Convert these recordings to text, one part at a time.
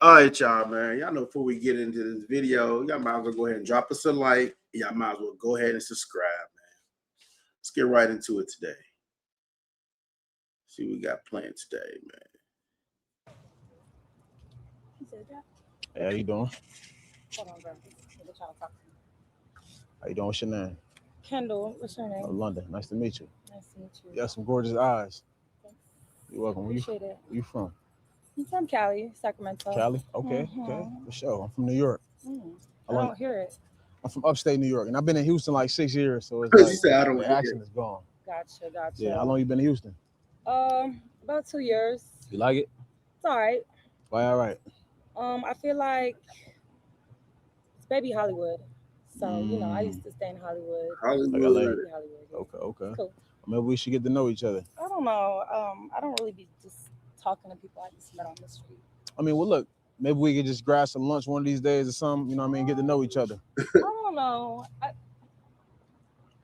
All right, y'all, man. Y'all know before we get into this video, y'all might as well go ahead and drop us a like. Y'all might as well go ahead and subscribe, man. Let's get right into it today. See what we got planned today, man. Hey, how you doing? Hold on, bro. We're trying to talk to you. How you doing? What's your name? Kendall, what's your name? London. Nice to meet you. Nice to meet you. You got some gorgeous eyes. Thanks. You're welcome. Appreciate it. Where you from? I'm from Cali, Sacramento. Cali? Okay, okay. For sure. I'm from New York. I don't hear it. I'm from upstate New York, and I've been in Houston like 6 years, so it's She like said, I don't the hear accent it. is gone. Gotcha. Yeah, how long you been in Houston? About 2 years. You like it? It's all right. Why all right? I feel like it's baby Hollywood. So, you know, I used to stay in Hollywood. Hollywood. Yeah. Okay. Cool. Maybe we should get to know each other. I don't know. I don't really be just talking to people I just met on the street. I mean, well, look, maybe we could just grab some lunch one of these days or something, you know what I mean, get to know each other. I don't know.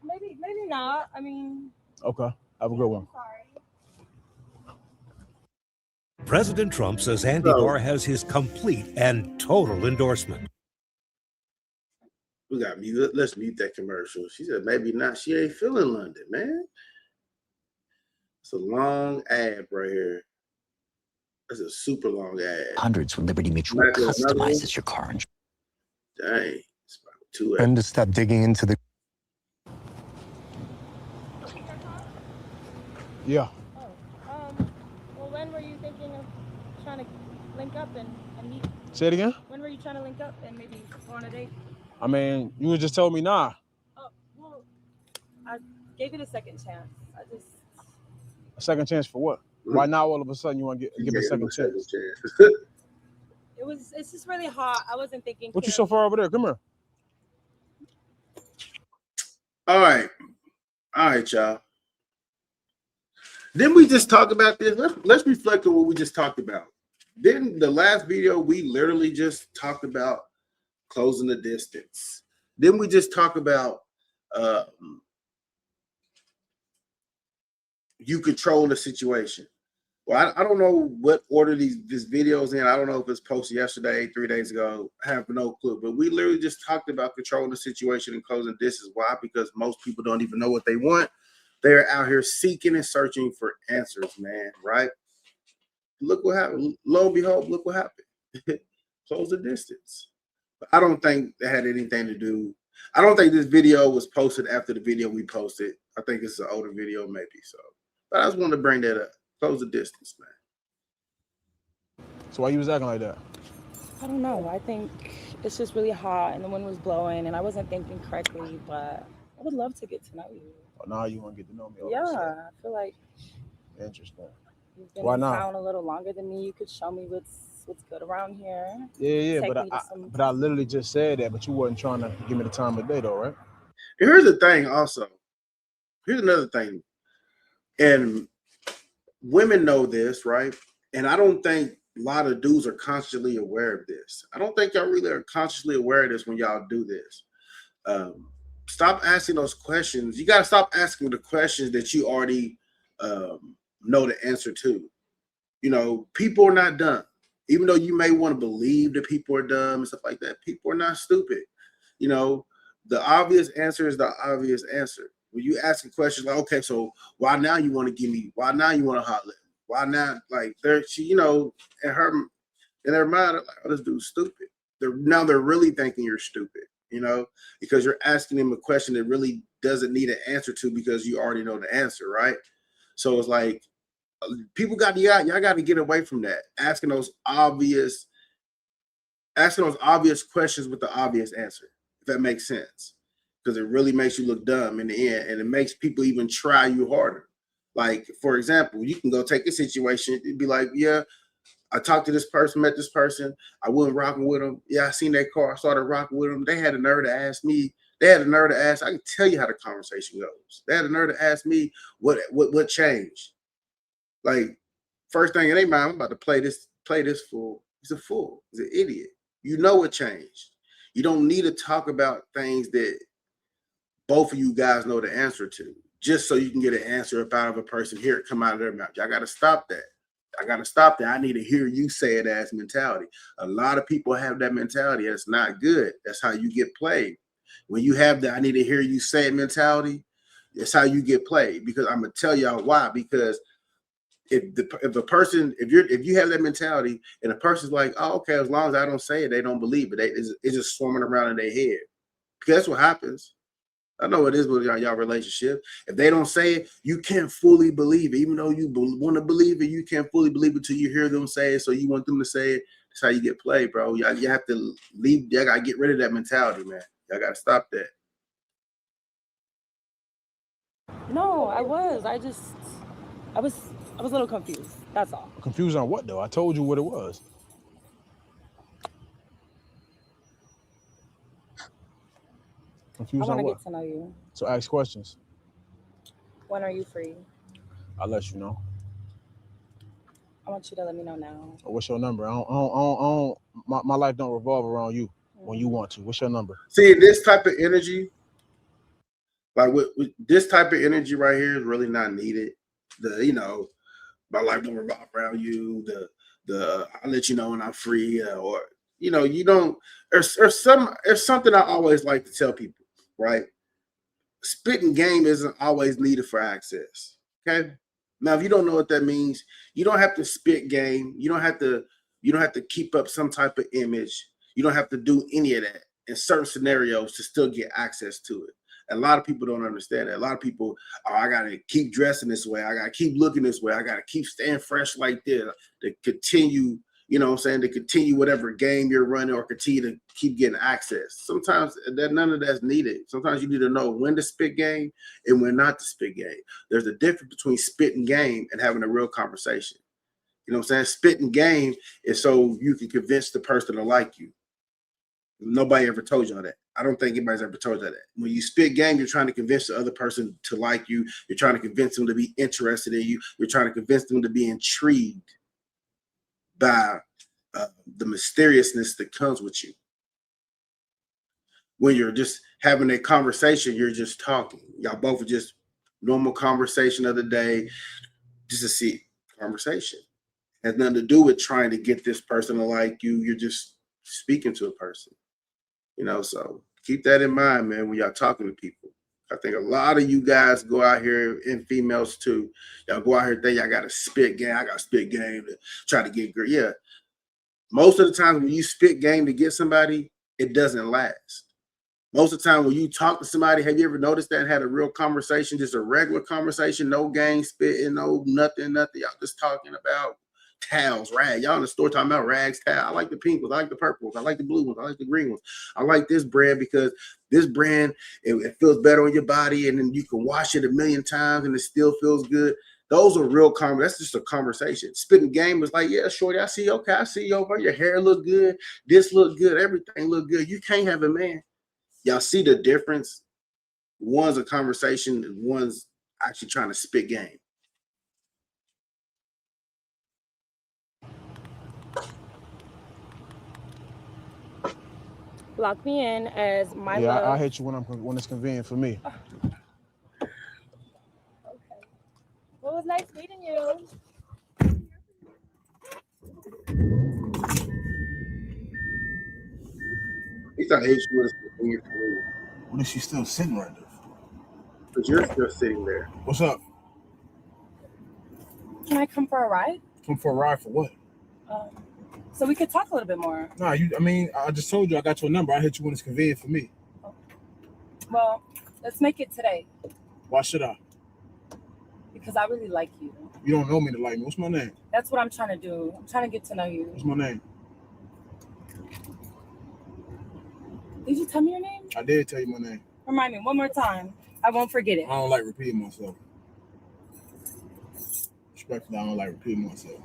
Maybe not. I mean... Okay. Have a good one. Sorry. President Trump says Andy Barr has his complete and total endorsement. We got mute. Let's mute that commercial. She said, maybe not. She ain't feeling London, man. It's a long ad right here. That's a super long ad. Hundreds when Liberty Mutual customizes your car insurance. Dang. It's about 2 And to stop digging into the... Yeah. Well, when were you thinking of trying to link up and meet? Say it again? When were you trying to link up and maybe go on a date? I mean, you just told me nah. Oh, well, I gave it a second chance. A second chance for what? Why now all of a sudden you want to give it a second chance? It's just really hot. I wasn't thinking. What you so far over there? Come here. All right, y'all. Didn't we just talk about this? Let's reflect on what we just talked about. Didn't the last video we literally just talked about closing the distance? Didn't we just talk about you control the situation? Well, I don't know what order this video's in. I don't know if it's posted yesterday, 3 days ago. I have no clue. But we literally just talked about controlling the situation and closing distance. Why? Because most people don't even know what they want. They're out here seeking and searching for answers, man, right? Look what happened. Lo and behold, look what happened. Close the distance. But I don't think that had anything to do. I don't think this video was posted after the video we posted. I think it's an older video, maybe. So, but I just wanted to bring that up. Close the distance, man. So why you was acting like that? I don't know. I think it's just really hot and the wind was blowing and I wasn't thinking correctly, but I would love to get to know you. Oh, now you want to get to know me? Yeah, I feel like interesting. You've been in town a little longer than me. You could show me what's good around here. Yeah, but I literally just said that, but you wasn't trying to give me the time of day though, right? Here's the thing also. Here's another thing. And women know this, right? And I don't think a lot of dudes are consciously aware of this. I don't think y'all really are consciously aware of this when y'all do this. Stop asking those questions. You got to stop asking the questions that you already know the answer to. You know, people are not dumb. Even though you may want to believe that people are dumb and stuff like that, people are not stupid. You know, the obvious answer is the obvious answer. When you asking questions like, okay, so why now you want to give me? Why now you want to hot lip? Why not? Like, she, you know, in their mind, like, oh, this dude's stupid. They're really thinking you're stupid, you know, because you're asking them a question that really doesn't need an answer to because you already know the answer, right? So it's like people y'all got to get away from that, asking those obvious questions with the obvious answer, if that makes sense. Because it really makes you look dumb in the end, and it makes people even try you harder. Like, for example, you can go take a situation and be like, yeah, I talked to this person, met this person, I wasn't rocking with them. Yeah, I seen their car, I started rocking with them. They had the nerve to ask me. They had the nerve to ask. I can tell you how the conversation goes. They had the nerve to ask me what changed. Like, first thing in their mind, I'm about to play this fool. He's a fool. He's an idiot. You know what changed. You don't need to talk about things that both of you guys know the answer to, just so you can get an answer up out of a person, hear it come out of their mouth. Y'all got to stop that. I got to stop that. I need to hear you say it as mentality. A lot of people have that mentality. That's not good. That's how you get played. When you have that, I need to hear you say it mentality, that's how you get played. Because I'm going to tell y'all why. Because if you have that mentality and a person's like, oh, okay, as long as I don't say it, they don't believe it. It's just swarming around in their head. Because that's what happens. I know it is with y'all relationship. If they don't say it, you can't fully believe it. Even though you want to believe it, you can't fully believe it until you hear them say it. So you want them to say it. That's how you get played, bro. You have to leave. Y'all got to get rid of that mentality, man. Y'all got to stop that. No, I was a little confused. That's all. Confused on what though? I told you what it was. Confused I on want to what? get to know you. So ask questions. When are you free? I'll let you know. I want you to let me know now. What's your number? My life don't revolve around you when you want to. What's your number? See, this type of energy, like with this type of energy right here is really not needed. My life don't revolve around you. I'll let you know when I'm free, or you don't. There's something I always like to tell people, right? Spitting game isn't always needed for access. Okay. Now, if you don't know what that means, you don't have to spit game. You don't have to keep up some type of image. You don't have to do any of that in certain scenarios to still get access to it. A lot of people don't understand that. A lot of people, I got to keep dressing this way. I got to keep looking this way. I got to keep staying fresh like this to continue, to continue whatever game you're running or continue to keep getting access. Sometimes none of that's needed. Sometimes you need to know when to spit game and when not to spit game. There's a difference between spitting game and having a real conversation. You know what I'm saying? Spitting game is so you can convince the person to like you. Nobody ever told y'all that. I don't think anybody's ever told you that. When you spit game, you're trying to convince the other person to like you. You're trying to convince them to be interested in you. You're trying to convince them to be intrigued by the mysteriousness that comes with you. When you're just having a conversation, you're just talking. Y'all both are just normal conversation of the day, just a see conversation. It has nothing to do with trying to get this person to like you. You're just speaking to a person. So keep that in mind, man, when y'all talking to people. I think a lot of you guys go out here, and females too, y'all go out here and think y'all got to spit game. I got to spit game to try to get girl. Yeah. Most of the time when you spit game to get somebody, it doesn't last. Most of the time when you talk to somebody, have you ever noticed that and had a real conversation, just a regular conversation, no game spitting, no nothing. Y'all just talking about towels, rags. Y'all in the store talking about rags, towels. I like the pink ones. I like the purple ones. I like the blue ones. I like the green ones. I like this brand because this brand, it feels better on your body, and then you can wash it 1,000,000 times and it still feels good. Those are real that's just a conversation. Spitting game is like, yeah, shorty, I see you. Okay, I see you over. Your hair look good. This look good. Everything look good. You can't have a man. Y'all see the difference? One's a conversation and one's actually trying to spit game. Lock me in as my Yeah, love. I'll hit you when it's convenient for me. Okay. Well, it was nice meeting you. He's not hitting you when it's convenient for me. What is she still sitting right there? Because you're still sitting there. What's up? Can I come for a ride? Come for a ride for what? So we could talk a little bit more. Nah, I just told you I got your number. I'll hit you when it's convenient for me. Well, let's make it today. Why should I? Because I really like you. You don't know me to like me. What's my name? That's what I'm trying to do. I'm trying to get to know you. What's my name? Did you tell me your name? I did tell you my name. Remind me one more time. I won't forget it. I don't like repeating myself. Respectfully, I don't like repeating myself.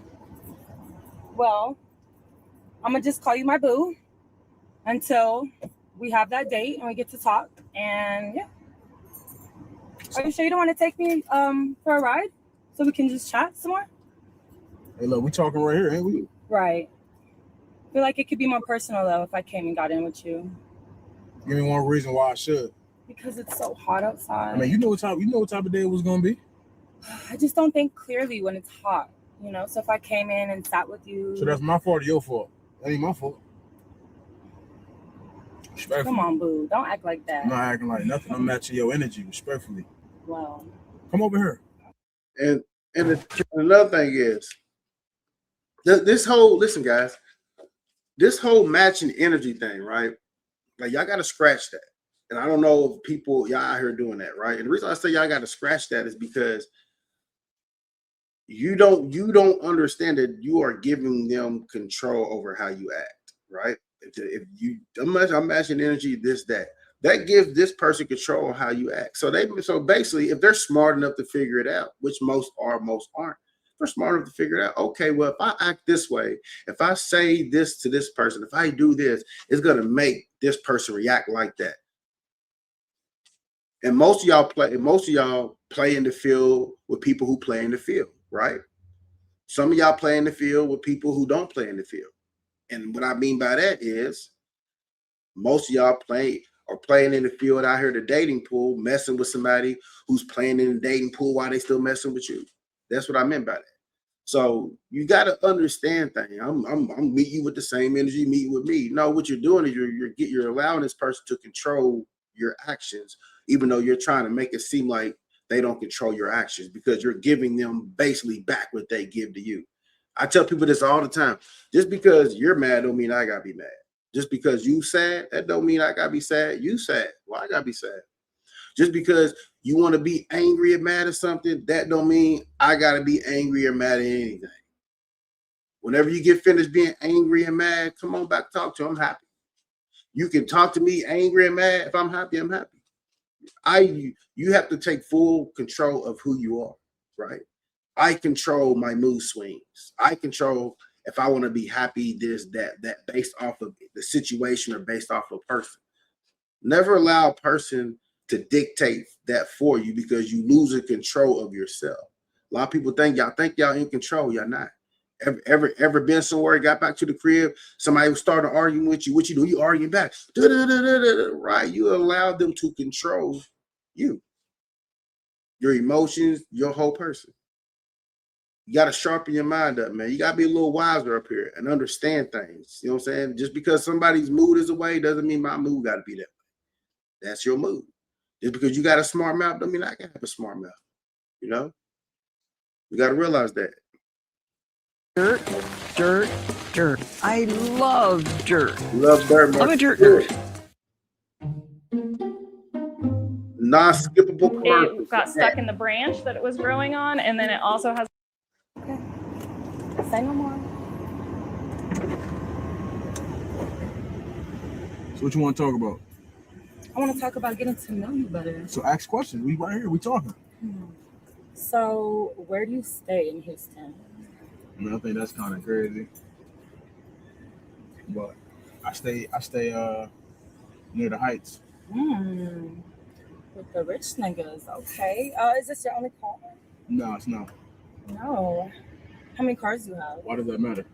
Well, I'm going to just call you my boo until we have that date and we get to talk. And yeah. Are you sure you don't want to take me for a ride so we can just chat some more? Hey, look, we talking right here, ain't we? Right. I feel like it could be more personal, though, if I came and got in with you. Give me one reason why I should. Because it's so hot outside. I mean, you know what type of day it was going to be? I just don't think clearly when it's hot, You know, so if I came in and sat with you, So that's my fault or your fault? That ain't my fault. come on, boo, don't act like that. I'm not acting like nothing. I'm matching your energy respectfully. Well, come over here. And another thing is this whole, listen, guys, this whole matching energy thing, right? Like, y'all got to scratch that. And I don't know if people, y'all out here doing that, right? And the reason I say y'all got to scratch that is because you don't understand that you are giving them control over how you act, right? If you, I'm matching energy, this, that gives this person control of how you act. So basically, if they're smart enough to figure it out, which most are, most aren't, they're smart enough to figure it out. Okay, well, if I act this way, if I say this to this person, if I do this, it's gonna make this person react like that. And most of y'all play in the field with people who play in the field, right? Some of y'all play in the field with people who don't play in the field. And what I mean by that is most of y'all playing in the field out here, the dating pool, messing with somebody who's playing in the dating pool while they still messing with you. That's what I meant by that. So you got to understand things. I'm meeting you with the same energy, meeting with me. No, what you're doing is you're allowing this person to control your actions, even though you're trying to make it seem like they don't control your actions, because you're giving them basically back what they give to you. I tell people this all the time. Just because you're mad don't mean I gotta be mad. Just because you sad, that don't mean I gotta be sad. You sad. Why I gotta be sad? Just because you want to be angry or mad at something, that don't mean I gotta be angry or mad at anything. Whenever you get finished being angry and mad, come on back, talk to me. I'm happy. You can talk to me angry and mad. If I'm happy, I'm happy. You have to take full control of who you are, right? I control my mood swings. I control if I want to be happy, this, that based off of the situation or based off of a person. Never allow a person to dictate that for you, because you lose control of yourself. A lot of people think y'all in control. Y'all not. Ever been somewhere, got back to the crib, somebody was starting arguing with you. What you do? You arguing back. Right? You allow them to control you, your emotions, your whole person. You got to sharpen your mind up, man. You got to be a little wiser up here and understand things. You know what I'm saying? Just because somebody's mood is away doesn't mean my mood got to be that way. That's your mood. Just because you got a smart mouth don't mean I can have a smart mouth. You know? You got to realize that. Dirt. I love dirt. Love dirt. I'm a dirt. Non-skippable commercial. It got stuck in the branch that it was growing on, and then it also has. okay. Say no more. So what you want to talk about? I want to talk about getting to know you better. So ask questions. We right here. We talking. So where do you stay in Houston? I mean, I think that's kind of crazy. But I stay near the Heights. With the rich niggas, okay. Is this your only car? No, it's not. No. How many cars do you have? Why does that matter?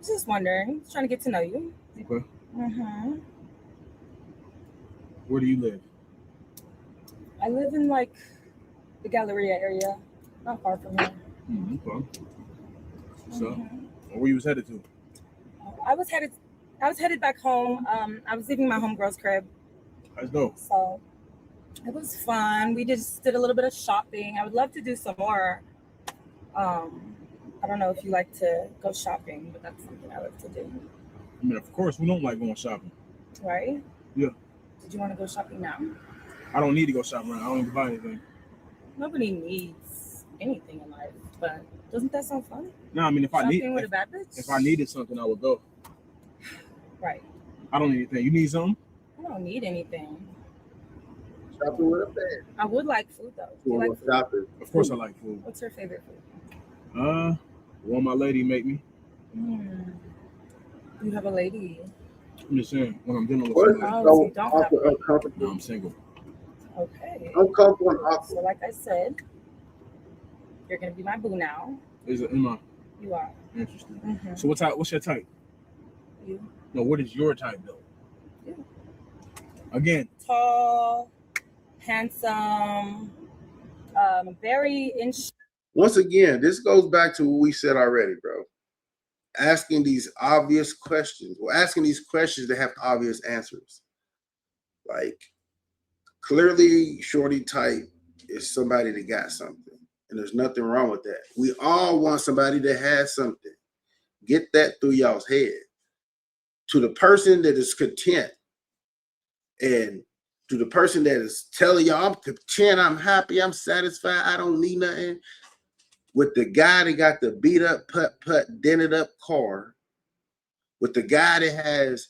Just wondering. Just trying to get to know you. Okay. Mm-hmm. Where do you live? I live in like the Galleria area, not far from here. Okay. So, where you was headed to? I was headed back home. I was leaving my homegirl's crib. Let's go. So it was fun. We just did a little bit of shopping. I would love to do some more. I don't know if you like to go shopping, but that's something I love to do. I mean, of course, we don't like going shopping. Right? Yeah. Did you want to go shopping now? I don't need to go shopping. I don't need to buy anything. Nobody needs anything in life, but doesn't that sound fun? No, I mean, if I needed something, I would go. Right. I don't need anything. You need something? I don't need anything. Shopping with a fan. I would like food though. Do you like food? Of course I like food. What's your favorite food? One my lady make me. You have a lady. I'm just saying, when I'm dealing with somebody. So you don't have a No, I'm single. Okay. Uncomfortable and awkward. So like I said, you're gonna be my boo now. Am I? You are. Interesting. So what's your type? You. No, what is your type though? You. Again. Tall, handsome, very in shape. once again, this goes back to what we said already, bro. Asking these obvious questions, or asking these questions that have obvious answers. Like, clearly, shorty type is somebody that got something, and there's nothing wrong with that. We all want somebody that has something. Get that through y'all's head. To the person that is content, and to the person that is telling y'all, I'm content, I'm happy, I'm satisfied, I don't need nothing, with the guy that got the beat up, dented up car, with the guy that has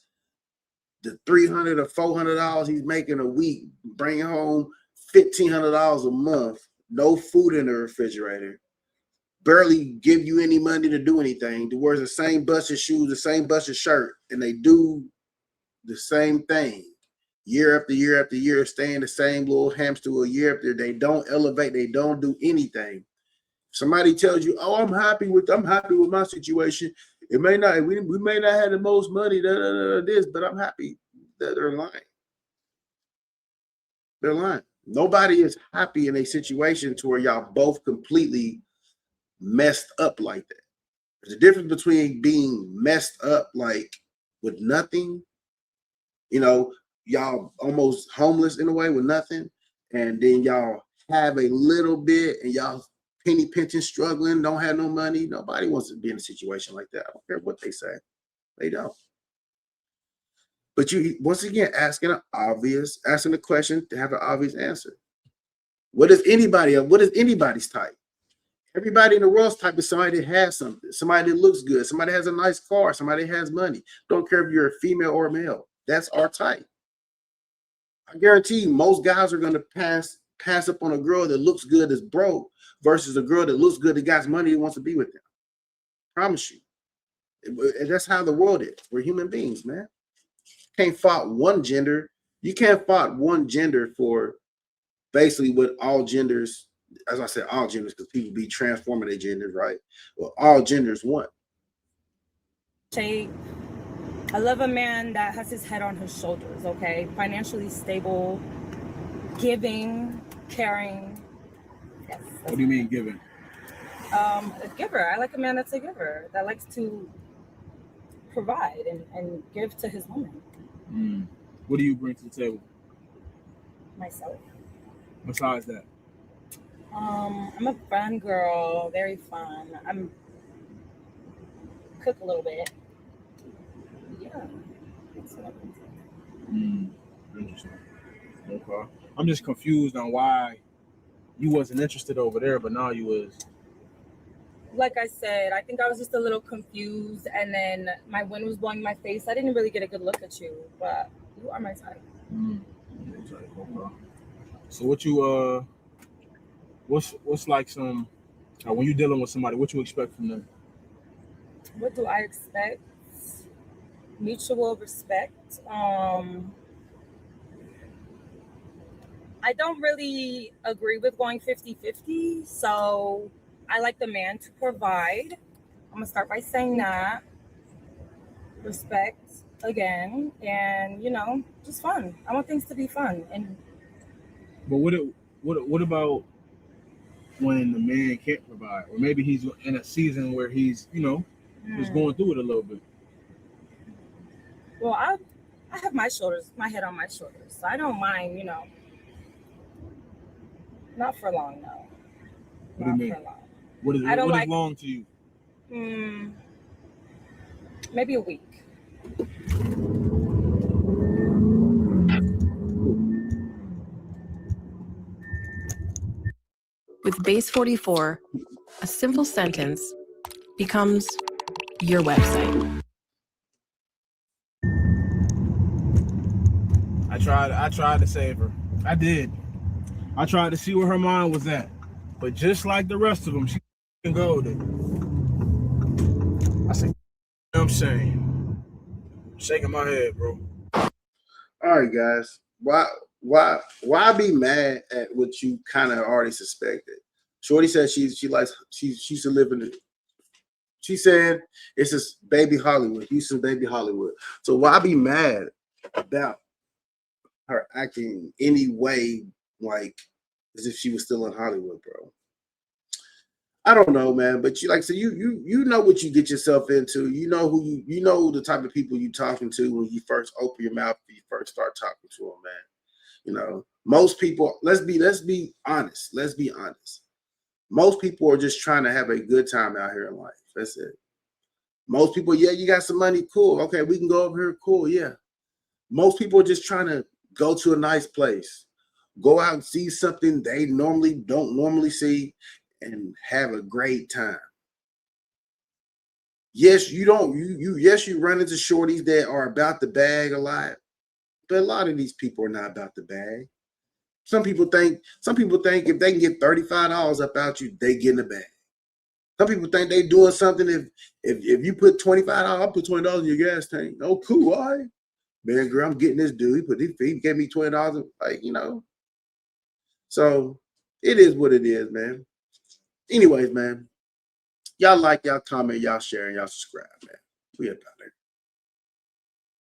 the $300 or $400 he's making a week, bring home $1,500 a month, no food in the refrigerator, barely give you any money to do anything, to wear the same bunch of shoes, the same bunch of shirt, and they do the same thing year after year after year, staying the same little hamster a year after. They don't elevate, they don't do anything. Somebody tells you, "Oh, I'm happy with my situation. It may not, we may not have the most money, this, but I'm happy." They're lying. They're lying. Nobody is happy in a situation to where y'all both completely messed up like that. There's a difference between being messed up like with nothing, y'all almost homeless in a way with nothing, and then y'all have a little bit and y'all penny pinching, struggling, don't have no money. Nobody wants to be in a situation like that. I don't care what they say. They don't. But you, once again, asking the question to have an obvious answer. What is anybody's type? Everybody in the world's type is somebody that has something, somebody that looks good, somebody that has a nice car, somebody that has money. Don't care if you're a female or a male. That's our type. I guarantee you, most guys are going to pass up on a girl that looks good, that's broke, versus a girl that looks good, that got money, that wants to be with them. I promise you. That's how the world is. We're human beings, man. Can't fault one gender. You can't fault one gender for basically what all genders, as I said, all genders, because people be transforming their genders, right? Well, all genders want. I love a man that has his head on his shoulders, okay? Financially stable, giving, caring. Yes. What do you mean giving? A giver. I like a man that's a giver, that likes to provide and give to his woman. What do you bring to the table? Myself. Besides that? I'm a fun girl, very fun. Cook a little bit. Yeah. That's what I bring to it. Interesting. Okay. I'm just confused on why you wasn't interested over there, but now you was. Like I said, I think I was just a little confused, and then my wind was blowing in my face. I didn't really get a good look at you, but you are my type. Okay. So what you what's like some when you're dealing with somebody, what you expect from them? What do I expect? Mutual respect. I don't really agree with going 50-50, so I like the man to provide. I'm gonna start by saying that. Respect again, and just fun. I want things to be fun. But what about when the man can't provide, or maybe he's in a season where he's just going through it a little bit? Well, I have my head on my shoulders, so I don't mind. Not for long, though. What do you mean? What is long to you? Maybe a week. With Base 44, a simple sentence becomes your website. I tried to save her. I did. I tried to see where her mind was at. But just like the rest of them, she can go there. I said, I'm saying, shaking my head, bro. All right, guys. Why be mad at what you kind of already suspected? Shorty said she used to live in she said it's just baby Hollywood, Houston baby Hollywood. So why be mad about her acting any way like as if she was still in Hollywood, bro? I don't know, man, but you like so you know what you get yourself into. You know who you know the type of people you talking to when you first open your mouth, when you first start talking to them, man. You know, most people, let's be honest. Let's be honest. Most people are just trying to have a good time out here in life. That's it. Most people, yeah, you got some money, cool. Okay, we can go over here, cool, yeah. Most people are just trying to go to a nice place, go out and see something they don't normally see, and have a great time. Yes, you run into shorties that are about the bag a lot, but a lot of these people are not about the bag. Some people think if they can get $35 up out you, they get in the bag. Some people think they doing something if you put $25, I'll put $20 in your gas tank. Oh, cool, all right. Man, girl, I'm getting this dude. He gave me $20, like, you know. So it is what it is, man. Anyways, man. Y'all like, y'all comment, y'all share, and y'all subscribe, man. We about it.